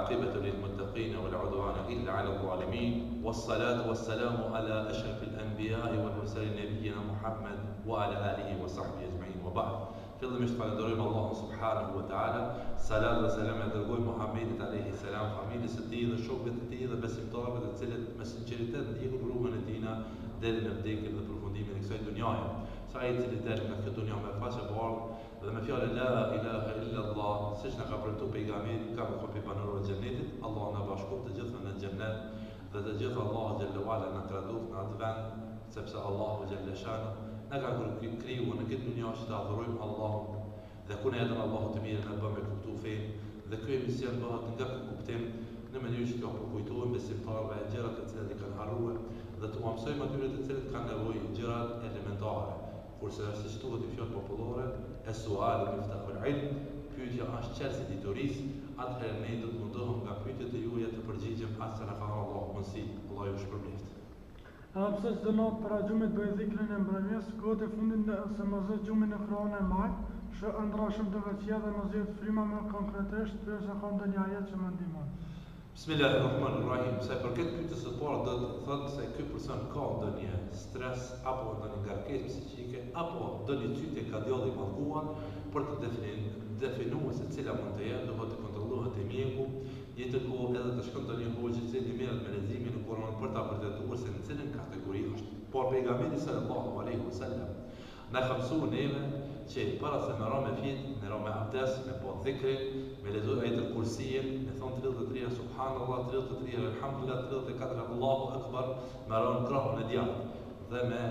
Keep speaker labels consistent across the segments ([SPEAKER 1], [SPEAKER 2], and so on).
[SPEAKER 1] والعاقبة للمتقين ولا عدوان إلا على الظالمين والصلاة والسلام على أشرف الأنبياء والمرسلين نبينا محمد وعلى آله وصحبه أجمعين وبعد. Veel misvallen door Allah subhanahu wa ta'ala. Salat wa salam e dërgoj Muhammedit alayhi salam, familjes së tij dhe shokëve të tij dhe besimtarëve të cilët me sinqeritet ndjekin rrugën e tij deri në vdekjen dhe përfundimin e kësaj dunjaje. Sa ai i cili del nga kjo dunja me faqe bardhë dhe me fjalën la ilaha illa Allah, siç na ka premtuar pejgamberi, ka qenë banorë të xhenetit, Allah na bashkon të gjithë në xhenet dhe të gjithë Allah xhalla wala na traduft në atë vend, sepse Allahu xhalla shanu na ka kriju në këtë dunja që të adhurojmë Allahun dhe ku ne jetën Allahu të mirë në bëmë e kuptu fejnë dhe kjo emision bëhet nga këtë kuptim në mënyrë që t'ja përkujtojmë besimtarëve gjërat të cilat i kanë harruar dhe t'u mësojmë atyre të cilët kanë nevojë gjërat elementare. Kurse siç thuhet në fjalë popullore, es-su'alu miftahul ilm, pyetja është çelësi i diturisë, atëherë ne do të mundohem nga pyetjet e juaja të përgjigjem atë sa na ka dhënë Allahu mundësi. Allahu ju shpërblet.
[SPEAKER 2] Edhe pse çdo natë para xhumit bëj dhikrin e mbrëmjes, kohët e fundit se mos xhumin e Kur'anit e maj, që ndroshëm të veçja dhe mos jetë fryma më konkretisht, përse ka ndonjë ajet që më ndihmon.
[SPEAKER 1] Bismillahirrahmanirrahim. Sa për këtë pyetje së parë do të thotë se ky person ka ndonjë stres apo ndonjë ngarkesë psiqike apo ndonjë çytje kardialle të mallkuar për të definuar se cila mund të jetë, do të kontrollohet te mjeku, jetë ku edhe të shkon ndonjë hoxhë që i merret me leximin e Kuranit për ta vërtetuar se në cilën kategori është. Por pejgamberi sallallahu alaihi wasallam na ka mësuar neve që para se me ra me fjet, me ra me abdes, me po dhikri, me lexuar ajetul kursiyin, me thon 33 subhanallah, 33 alhamdulillah, 34 Allahu akbar, me ra në krahun e djathtë dhe me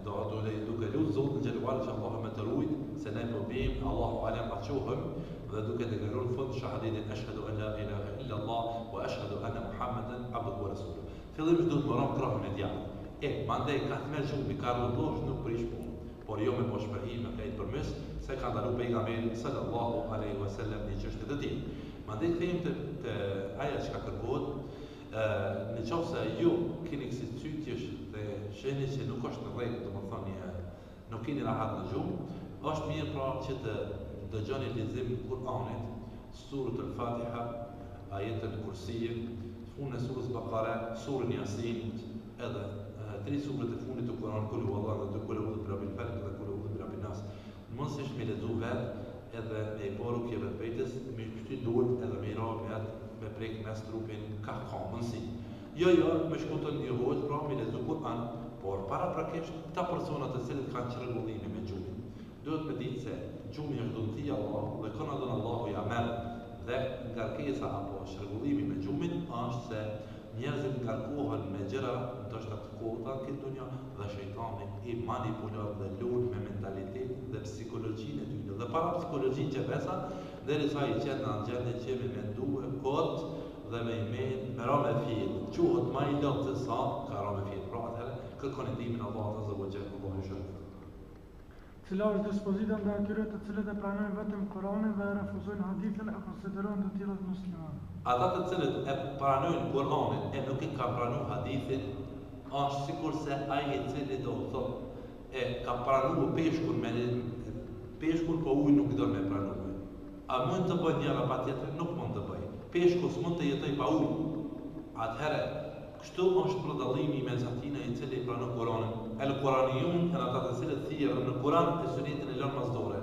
[SPEAKER 1] duke lutur Zotin xhelal që Allahu më të ruaj se ne po bim Allahu alem aqohem dhe duke të gërur fund shahadetin ashhadu an la ilaha illa Allah wa ashhadu anna Muhammadan abduhu wa rasuluhu. Fillimisht duhet të marrëm krahun e djathtë. Mandej ka të merr shumë bikarë dosh nuk prish punë. Por jo me boshpërhim me krejt përmes se ka ndaluar pejgamberi sallallahu alaihi wasallam në çështje të tilla. Mandej kthehemi te aja që ka kërkohet, në qoftë se ju keni kësi çytjesh dhe sheni që nuk është në rregull, domethënë nuk keni rahat në gjumë, është mirë pra që të dëgjoni leximin e Kur'anit, suratul Fatiha, ajetul Kursi, fundin e surës Bakara, surën Yasin, edhe tri surat e fundit të Kuranit, kul huwallahu dhe kul a'udhu birabbil falaq dhe kul a'udhu birabbin nas. Mos është me lexu vet edhe me poru që vetë pejtës, me shty duhet edhe me ra me atë me prek mes trupin ka mundsi. Jo, me shkutën një hoxh, pra me lexu Kur'an, por para prakisht këta persona të cilët kanë çrregullime me gjumin, duhet me ditë se gjumi është dhunti Allahu dhe kanë dhënë Allahu ja merr dhe ngarkesa apo çrregullimi me gjumin është se njerëzit ngarkohen me gjëra ndoshta të kota këtë dunja dhe shejtani i manipulon dhe lun me mentalitetin dhe psikologjinë e tyre. Dhe para psikologjinë që besa, derisa i qenë në gjendje që me mendu e kot dhe me imen, me ra me fjet. Quhet më i lart se sa ka ra me fjet. Pra atëherë kërkoni ndihmën Allahut azza wa jalla, Allahu i shërbet.
[SPEAKER 2] Cila është dispozita ndaj atyre të cilët e pranojnë vetëm Kur'anin dhe refuzojnë hadithin e konsiderojnë të tillë muslimanë?
[SPEAKER 1] Ata të cilët e pranojnë Kur'anin e nuk i kanë pranuar hadithin, është sikur se ai i cili do të thotë ka pranuar peshkun po ujë nuk do me pranuar. A mund të bëjë njëra pa tjetër? Nuk mund të bëjë. Peshku s'mund të jetojë pa ujë. Atëherë kështu është përdallimi mes atinaj i cili pranon Kur'anin. El-Kuraniyun janë ata të cilët thirrën në Kur'an e Sunetin e lënë masdore.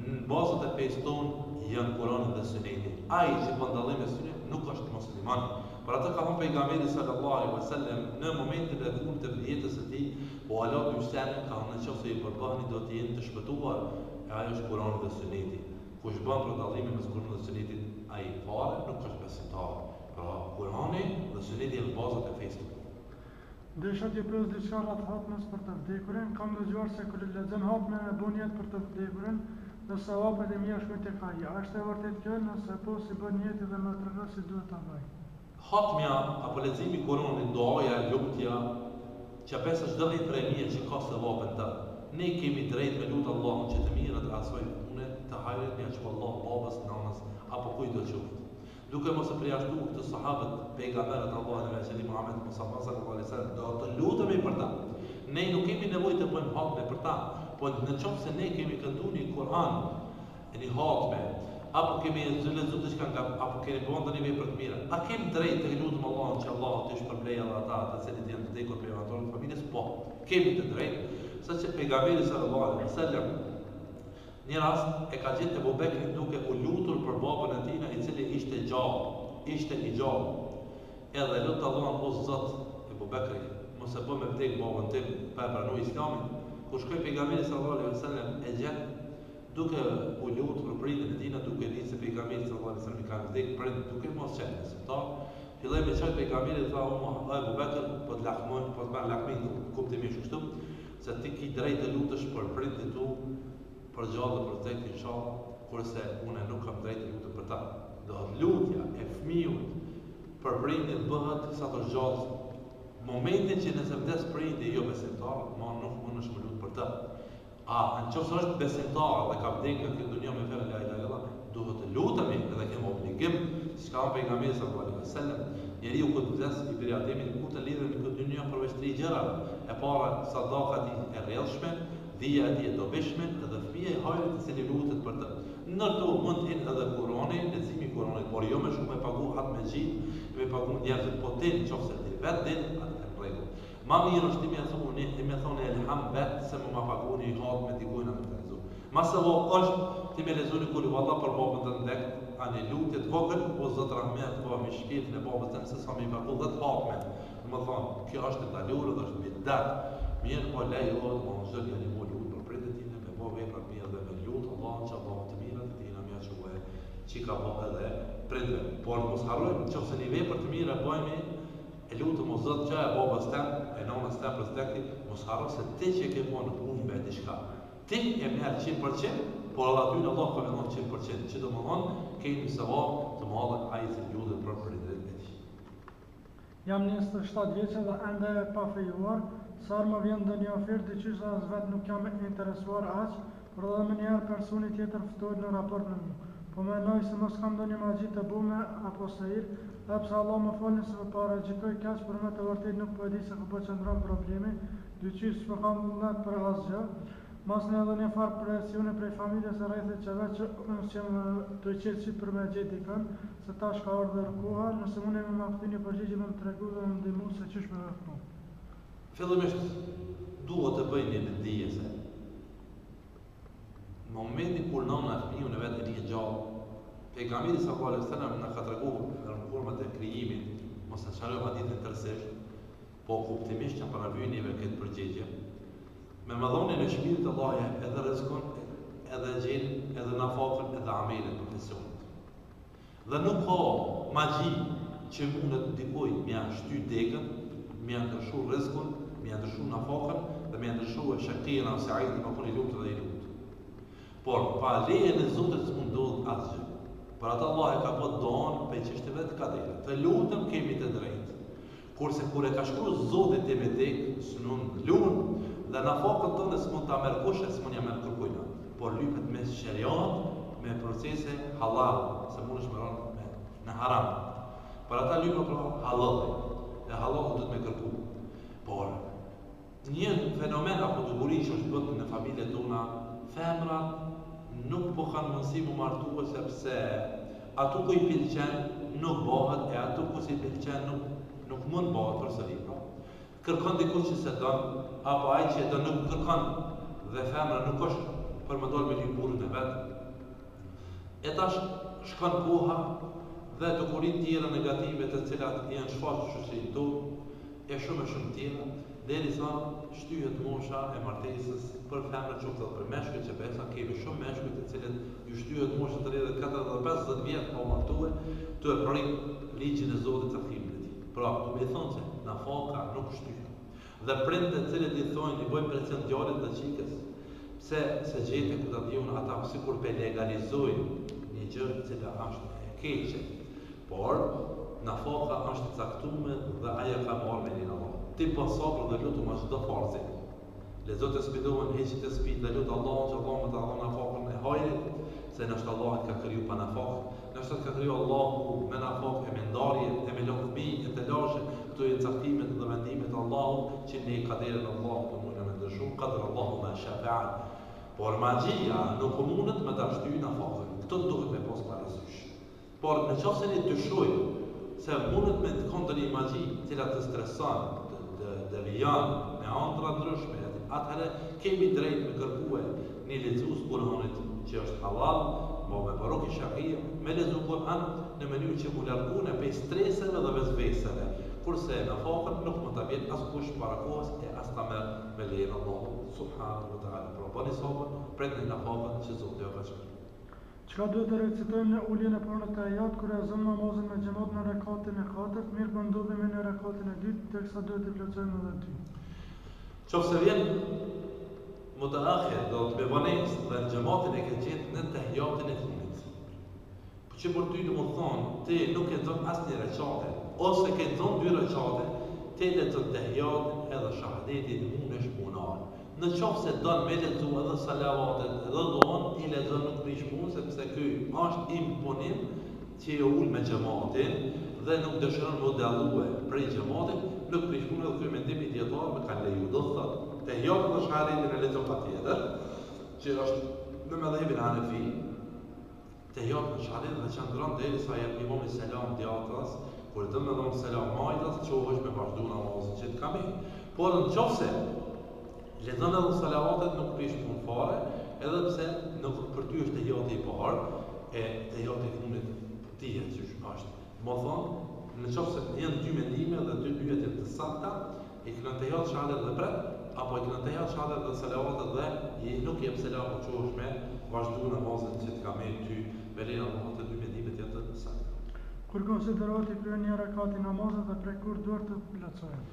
[SPEAKER 1] Në bazat e fesë tonë janë Kur'ani dhe Suneti. Ai që bën dallim me Sunet nuk është musliman. Për atë ka thënë pejgamberi sallallahu alaihi wasallam në momentin e fundit të vjetës së tij, po ala dyshani ka në qoftë i përbahni do të jenë të shpëtuar. Ai është Kur'ani dhe Suneti. Kush bën për dallimin mes Kur'anit dhe Sunetit, ai fare nuk është besimtar. Pra Kur'ani dhe Suneti janë bazat e fesë.
[SPEAKER 2] Desha t'ju pyes diçka rreth hatmës për të vdekurin, kam dëgjuar se kur lexon hatmën e bën jetë për të vdekurin, dhe savapet e mia shkojnë tek ai. A është e vërtetë kjo, nëse po si bën jetë dhe më tregon si duhet ta bëj?
[SPEAKER 1] Hatmja apo leximi i Kuranit, duaja, lutja, që pesë çdo lloj premie që ka savapet të. Ne kemi drejt me lutë Allahun që të mirët asoj punë të hajrit me që Allah babas, nanës apo kujt do të qoftë. Duke mos e përjashtuar këtë sahabët, pejgamberët Allahut dhe Mesihut Muhammed Mustafa sallallahu alaihi wasallam, do të lutemi për ta. Ne nuk kemi nevojë të bëjmë hatme për ta, po në qoftë se ne kemi kënduar një Kur'an, një hatme, apo kemi lexuar diçka nga apo kemi bën ndonjë vepër të mira. A kemi drejt të lutem Allahun që Allah të shpërblej edhe ata të cilët janë vdekur për evangelin e familjes? Po, kemi të drejtë, saqë pejgamberi sallallahu alaihi wasallam një rast e ka gjetë Abu Bekrin duke u lutur për babën e tij i cili ishte i gjallë. Edhe lut Allahun o Zot, Abu Bekri, mos e bë me vdek babën tim pa pranuar Islamin. Kur shkoi pejgamberi sallallahu alaihi wasallam e gjet duke u lutur për prindin e tij, duke ditë se pejgamberi sallallahu alaihi wasallam ka vdekur prind, duke mos qenë në spital. Filloi me çaj pejgamberi tha Abu Bekr, po të lakmoj, po të bën lakmin kuptimisht kështu, se ti ke drejt të lutesh për prindin tu, për gjallë dhe për vdekje inshallah, kurse unë nuk kam drejt të lutem për ta. Do lutja e fëmijut për prindin bëhet sa të gjallë. Momentin që nëse vdes prindi jo besimtar, nuk mundesh më lut për ta. Në qoftë është besimtar dhe ka vdekur në këtë dunjë me fjalën la ilaha illallah, duhet të lutemi edhe kemi obligim, siç ka pejgamberi sallallahu alaihi wasallam. Njeriu kur vdes i bëri atemin ku të lidhet në këtë dunjë përveç 3 gjërave. E para sadakati e rrjedhshme, dhia e dobishme edhe fëmia i hajrit i cili lutet për të. Ndërto mund të jenë edhe Kurani, leximi i Kuranit, por jo më shumë me pagu hat me xhit, me pagu njerëzit, po ti nëse ti vetë din atë në rregull. Ma mirë është ti më thonë elham vetë se më ma paguni hat me dikujt në të lezu. Mase vo është ti me lezuni kuli valla për babën të ndek, anë lutjet vogël, o Zot rahmet, po me shpirtin e babës të nëse sa me i pagu 10 hatme. Më thonë, kjo është ndalur dhe është bidat. Mirë po lejohet, më në zërja një mu lutë për prindet tine, me bo vepra mirë dhe me lutë Allah që Allah të mirë të tina mja që ue që ka bo edhe prindve. Por mos harrojmë që ose një vepër të mirë e bojmi, e lutëm o Zot që e babës tem, e nonës tem për stekti, mos harroj se ti që ke bo në umbe diçka. Ti e merë 100%, por edhe aty në Allah ka vendon 100%, që do më thonë, kejnë se të madhe aji të ljudhe për prindet e ti.
[SPEAKER 2] Jam 27 vjeçë dhe ende pa fejuar, sarë më vjen ndonjë ofertë dyqysh as vetë nuk jam interesuar aq, por edhe më njerë personi tjetër ftohet në raport me mua. Po mendoj se mos kam ndonjë magji të bume apo sehir, dhe pse Allah më falni se përpara gjikoj kaq, për me të vërtet nuk po e di se ku po qëndron problemi, dyqysh s'po kam vullnet për asgjë. Mas në edhe një farë presione prej familjes e rrethit që vetë që unë që më të qetë për me gjithë dikën, se tash ka ardhur koha, nëse unë e më këti një përgjigje më më tregu dhe më ndimu se qysh me vërknu.
[SPEAKER 1] Fillimisht, duhet të bëjnë një lëndije se në momentin kur nëna e fëmijën e vetë një gjallë, pejgamberi sallallahu alaihi wasallam na ka treguar në format e krijimit, mos e shërojmë hadithin tërësisht, po kuptimisht që para vyjnive këtë përgjigje. Me madhonin e shpirtit Allahut edhe rrezikon, edhe gjin, edhe nafakën, edhe amelin profesionit. Dhe nuk ka magji që mundet dikujt mja shty degën, mja ndryshu rrezikun, mja ndryshu nafakën dhe mja ndryshu e shakira ose ajti më koni lutë dhe i lutë. Por pa lejen e Zotit s'mund ndodh asgjë. Për atë Allah e ka bërë donë për çështjeve të kaderit. Të lutëm kemi të drejtë. Kurse kur e ka shkruar Zoti te me dek, s'non lunë dhe na fakët tonë s'mund ta merr kush, s'mund ja merr kërkujna. Por lypet me shariat, me procese halal, se mundesh me rënë në haram. Për ata lypet për halal. E halal do të me kërku. Por një fenomen apo duguri që është bërë në familjet tona, femrat nuk po kanë mundësi më martue sepse ato ku i pëlqen nuk bëhet e ato ku si pëlqen nuk mund bëhet përsëri. Kërkon dikush që se don, apo ai që do nuk kërkon dhe femra nuk është për më dol me një burrin e vet. E tash shkon koha dhe dukurit tjera negative të cilat janë shfaqur shoqërinë tonë e shumë tjera, derisa shtyhet mosha e martesës për femra qoftë për meshkujt që besa kemi shumë meshkuj të cilët ju shtyhet mosha të rrjedhë 40-50 vjet pa martuar, të e prit ligjin e Zotit të thimit të tij. Pra, do të thonë se nafaka nuk shtyhet. Dhe prindët të cilët i thonë i bëjnë presion djalit dhe çikës, pse se gjete ku ta diun ata sikur pe legalizojnë një gjë e cila është e keqe. Por nafaka është e caktuar dhe ajo ka marrë me lenin Allah. Ti po sabër dhe lutu ma çdo farzi. Lexo të spidohen, heqi të spit dhe lutë Allahun që Allah më të dhon nafakën e hajrit, se nështë Allah ka kriju pa nafakë, nështë ka kriju Allahu me nafakë e me ndarje, e me lëkëmi, e të lashe, këto e caktimet dhe vendimet Allahut që ne kaderën Allah të mujnë me ndryshu, qadr Allahu ma shafa'an. Por magjia nuk mundet me ta shtyjë në fakën. Këtë duhet me pas parasysh. Por në qoftë se ne dyshojmë se mundet me të konë një magji cila të streson, të devijon me ëndra ndryshme, atëherë kemi drejt me kërkue një lexues Kur'anit që është halal, me barok i shahia, me lexu Kur'an në mënyrë që mu largune pe streseve dhe vezveseve, kurse në fakën nuk më të vjen askush para kohës e as ta merr me lejen Allahu subhanahu wa taala. Pra bani sabër, pretni në fakën që Zoti ja ka shkruar.
[SPEAKER 2] Çka duhet të recitojmë në uljen e parë të ajat kur e zëm namazin me xhamat në rekatin e katërt, mirë po ndodhemi në rekatin e dytë, teksa duhet të plotësojmë edhe dy.
[SPEAKER 1] Qofse vjen mutaakhir do të bevones dhe në xhamatin e ke gjetë në tahiyatin e fundit. Po që për ty do të thonë, ti nuk e zon asnjë recate, ose ke zon dy recate, ti lexon tahiyatin edhe shahadetin mundesh punar. Në qoftë se don me lexu edhe salavatet edhe don, i lexon nuk prish punë sepse ky është imponim që e ul me xhamatin dhe nuk dëshiron më dallue prej xhamatit, nuk prish punë edhe ky mendim i dietar me kanë leju. Do thotë, tahiyat dhe shahadetin e lexon patjetër, që është në mëdhëbin Hanefi. Tahiyat dhe shahadetin dhe qëndron derisa jep imami selam djatras, kur të më dhon selam majtas, çohesh me vazhdu namazin që të kami. Por në qoftë se lexon edhe salavatet nuk prish punë fare, edhe pse nuk për ty është tahiyati i parë, e tahiyati i fundit dihet që është. Më thonë, në qoftë se janë dy mendime dhe dy pyetje të sakta, i kanë tahiyat shahadet dhe pret, apo i kanë tahiyat shahadet dhe salavatet dhe nuk jep selam për çohesh me vazhdu namazin që të kami ty, me lejen Allahut të dy mendimet janë të sakta.
[SPEAKER 2] Kur konsiderohet i kryen një rekat i namazit dhe prej kur duhet të plotësohet?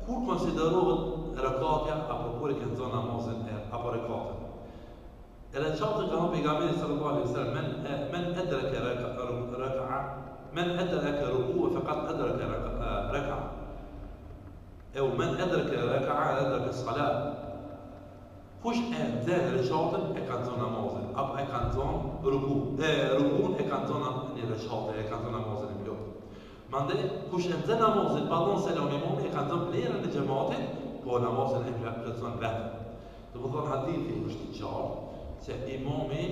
[SPEAKER 1] Kur konsiderohet rekatja apo kur e kanë zonë namazin apo rekatën? Rekatën ka pejgamberi sallallahu alaihi wasallam men adraka raka'a men adraka ruku'a faqad adraka raka'a aw men adraka raka'a adraka as-salat. Kush e nxjerr rekatën e ka zonë namazin apo e ka zonë rukun e ka zonë një rekat e ka zonë namazin e plot. Mande, kush e nxjerr namazin pa dhënë selam imamit e ka dhënë vlerën e xhamatit, po namazin e plotson vetë. Do të thonë hadithi është i qartë se imami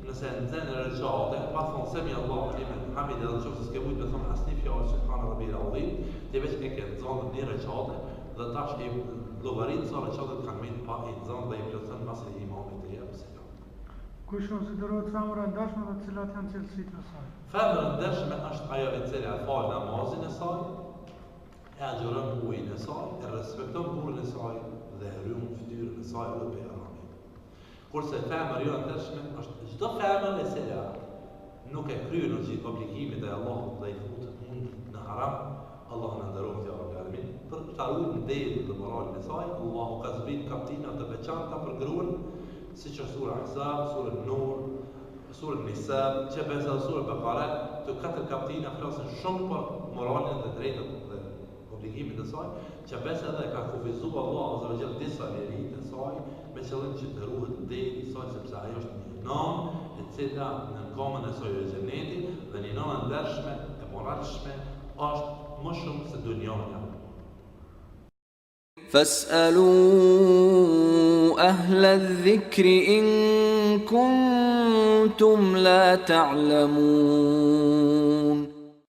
[SPEAKER 1] nëse nxjerr recate, pa thonë semi Allahu limen hamid edhe nëse s'ke mujt të thonë asnjë fjalë që kanë Rabbil Azim, ti veç e ke nxjerrë një recate dhe tash i llogarit sa recatet kanë mend pa i nxjerrë dhe i plotson pas e imamit të jep selam.
[SPEAKER 2] Kush konsiderohet femra e ndershme dhe cilat janë cilësitë e saj?
[SPEAKER 1] Femra e ndershme është ajo e cila fal namazin e saj, e agjeron ujin e saj, e respekton burrin e saj dhe e rryn fytyrën e saj dhe pejgamberin. Kurse femra jo e ndershme është çdo femër e cila nuk e kryen obligimet e Allahut dhe i fut në haram, Allahu na nderoft ya Rabbil Alamin. Për të ruajtur ndërin dhe moralin e saj, Allahu ka zbrit kaptina të veçanta për gruan, siç është sura Ahzab, sura Nur, sura Nisa, që besë sura Bakara, të katër kaptina flasin shumë për moralin dhe drejtat dhe obligimet e saj, që besë edhe ka kufizuar Allahu azza wa jalla disa njerëz të saj me qëllim që të ruhet ndëri i saj sepse ajo është një nënë e cila në kamën e saj është xheneti dhe një nënë e ndershme e moralshme është më shumë se dunjaja.
[SPEAKER 3] فاسألوا أهل الذكر إن كنتم لا تعلمون